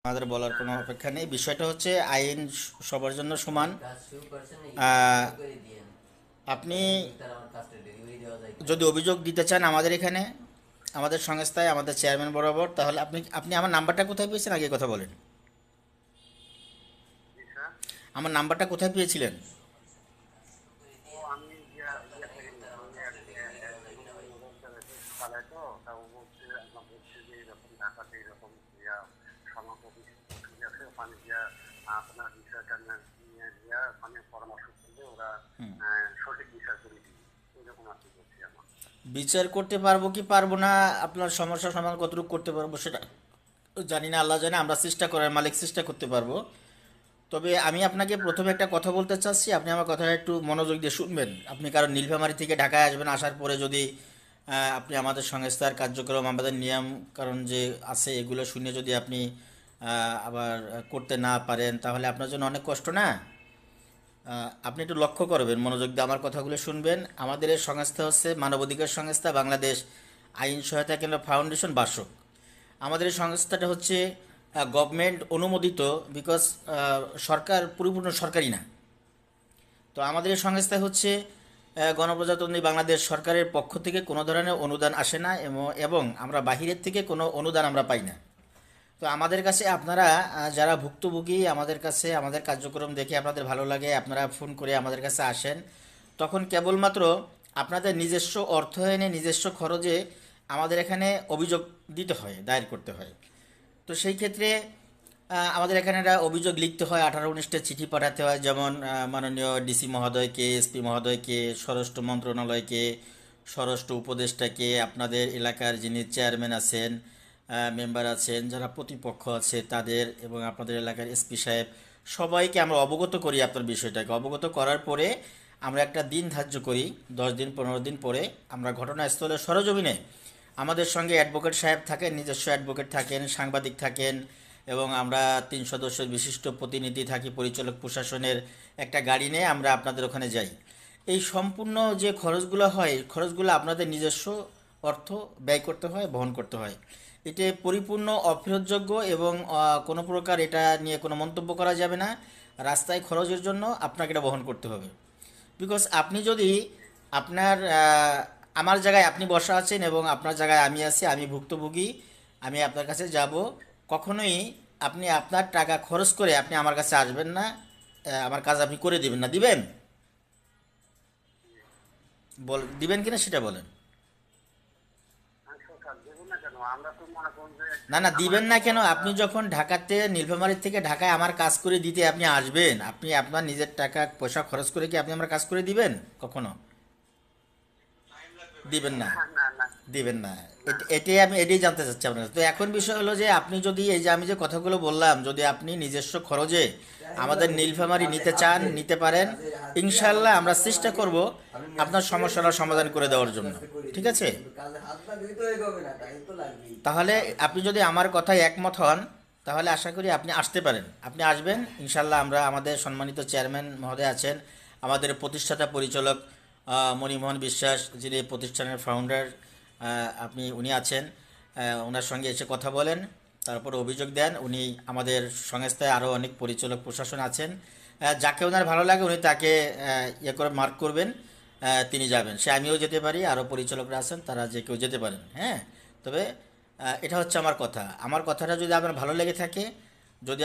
আমাদের বলার কোনো অপেক্ষা নেই। বিষয়টা হচ্ছে আইন সবার জন্য সমান। কাজ শুরু করছেন এই কাজটা আহ, শুরু করে দিয়েন। আপনি কতদিন ভিতর আমার কাজটা ডেলিভারি দেওয়া যায় কিনা যদি দেখি। অভিযোগ দিতে চান আমাদের এখানে, আমাদের সংস্থায়, আমাদের চেয়ারম্যান বরাবর, তাহলে আপনি আপনি আমার নাম্বারটা কোথায় পেয়েছেন আগে কথা বলেন। জি স্যার। আমার নাম্বারটা কোথায় পেয়েছিলেন? ও আমি ইয়া থেকে নিয়েছি, ওই এক উনি মোবাইল চালায় তো, তা ও বলছে আপনার বলছে যে এরকম ঢাকাতে এরকম ইয়া সমগ্র অফিস আছে, ওখানে গিয়া আপনার বিষয়টা নিয়ে গিয়া ওখানে পরামর্শ করলে ওরা সঠিক বিচার করে দিবে, এরকম আর কি বলছি আমার। বিচার করতে পারবো কি পারবো না, আপনার সমস্যা সমাধান কতটুকু করতে পারবো সেটা জানি না, আল্লাহ জানে। আমরা চেষ্টা করার মালিক, চেষ্টা করতে পারবো। তবে আমি আপনাকে প্রথমে একটা কথা বলতে চাচ্ছি, আপনি আমার কথাটা একটু মনোযোগ দিয়ে শুনবেন। আপনি কারণ নীলফামারী থেকে ঢাকায় আসবেন, আসার পরে যদি আপনি আমাদের সংস্থার কার্যক্রম, আমাদের নিয়ম কারণ যে আছে এগুলো শুনে যদি আপনি আবার করতে না পারেন, তাহলে আপনার জন্য অনেক কষ্ট না। আপনি একটু লক্ষ্য করবেন, মনোযোগ দিয়ে আমার কথাগুলো শুনবেন। আমাদের এই সংস্থা হচ্ছে মানবাধিকার সংস্থা বাংলাদেশ আইন সহায়তা কেন্দ্র ফাউন্ডেশন বাসক। আমাদের এই সংস্থাটা হচ্ছে গভর্নমেন্ট অনুমোদিত, বিকজ সরকার পরিপূর্ণ সরকারি না। তো আমাদের এই সংস্থা হচ্ছে গণপ্রজাতন্ত্রী বাংলাদেশ সরকারের পক্ষ থেকে কোনো ধরনের অনুদান আসে না, এবং আমরা বাহিরের থেকে কোনো অনুদান আমরা পাই না। তো আমাদের কাছে আপনারা যারা ভুক্তভোগী, আমাদের কাছে আমাদের কার্যক্রম দেখে আপনাদের ভালো লাগে, আপনারা ফোন করে আমাদের কাছে আসেন, তখন কেবলমাত্র আপনাদের নিজস্ব অর্থায়নে, নিজস্ব খরচে আমাদের এখানে অভিযোগ দিতে হয়, দায়ের করতে হয়। তো সেই ক্ষেত্রে আমাদের এখানে একটা অভিযোগ লিখতে হয়, 18-19টা চিঠি পাঠাতে হয়, যেমন মাননীয় ডিসি মহোদয়কে, এসপি মহোদয়কে, স্বরাষ্ট্র মন্ত্রণালয়কে, স্বরাষ্ট্র উপদেষ্টাকে, আপনাদের এলাকার যিনি চেয়ারম্যান আছেন, মেম্বার আছেন, যারা প্রতিপক্ষ আছে তাদের, এবং আপনাদের এলাকার এসপি সাহেব, সবাইকে আমরা অবগত করি আপনার বিষয়টাকে। অবগত করার পরে আমরা একটা দিন ধার্য করি, 10 দিন 15 দিন পরে আমরা ঘটনাস্থলে সরজমিনে, আমাদের সঙ্গে অ্যাডভোকেট সাহেব থাকেন, নিজস্ব অ্যাডভোকেট থাকেন, সাংবাদিক থাকেন, এবং আমরা 3 সদস্যের বিশিষ্ট প্রতিনিধি থাকি, পরিচালক প্রশাসনের একটা গাড়ি নিয়ে আমরা আপনাদের ওখানে যাই। এই সম্পূর্ণ যে খরচগুলো হয়, খরচগুলো আপনাদের নিজস্ব অর্থ ব্যয় করতে হয়, বহন করতে হয়। এটি পরিপূর্ণ অফেরতযোগ্য, এবং কোনো প্রকার এটা নিয়ে কোনো মন্তব্য করা যাবে না। রাস্তায় খরচের জন্য আপনাকে এটা বহন করতে হবে। বিকজ আপনি যদি আপনার আমার জায়গায় আপনি বসা আছেন এবং আপনার জায়গায় আমি আছি, আমি ভুক্তভোগী, আমি আপনার কাছে যাব, কখনোই আপনি আপনার টাকা খরচ করে আপনি আমার কাছে আসবেন না, আমার কাজ আপনি করে দিবেন না, দিবেন? দিবেন কিনা সেটা বলেন। আচ্ছা স্যার, দেবো না কেন? আমরা তো মনে করুন যে না না, দিবেন আমাদের না তো কেন? আপনি যখন ঢাকাতে, নীলফামারী থেকে ঢাকায় আমার কাজ করে দিতে আপনি আসবেন, আপনি আপনার নিজের টাকা পয়সা খরচ করে কি আপনি আমার কাজ করে দিবেন কখনো? দিবেন না, না না না দিবেন না। না। এটাই আমি এটাই জানতে চাচ্ছি আপনার কাছে। তো এখন বিষয় হলো যে আপনি যদি এই যে আমি যে কথাগুলো বললাম, যদি আপনি নিজস্ব খরচে আমাদের নীলফামারী নিতে চান, নিতে পারেন, ইনশাল্লাহ আমরা চেষ্টা করব আপনার সমস্যাটার সমাধান করে দেওয়ার জন্য। ঠিক আছে? তাহলে আপনি যদি আমার কথায় একমত হন, তাহলে আশা করি আপনি আসতে পারেন, আপনি আসবেন ইনশাল্লাহ। আমরা, আমাদের সম্মানিত চেয়ারম্যান মহোদয় আছেন, আমাদের প্রতিষ্ঠাতা পরিচালক মণিমোহন বিশ্বাস, যিনি এই প্রতিষ্ঠানের ফাউন্ডার, উনি আছেন। ওনার সঙ্গে এসে কথা বলেন, তারপর অভিযোগ দেন। উনি, আমাদের সংস্থায় আরও অনেক পরিচালক প্রশাসন আছেন, যাকে ওনার ভালো লাগে উনি তাকে ইয়ে করে মার্ক করবেন, তিনি যাবেন। সে আমিও যেতে পারি, আরও পরিচালকরা আছেন, তারা যে কেউ যেতে পারেন। হ্যাঁ, তবে এটা হচ্ছে আমার কথা। আমার কথাটা যদি আপনার ভালো লেগে থাকে, যদি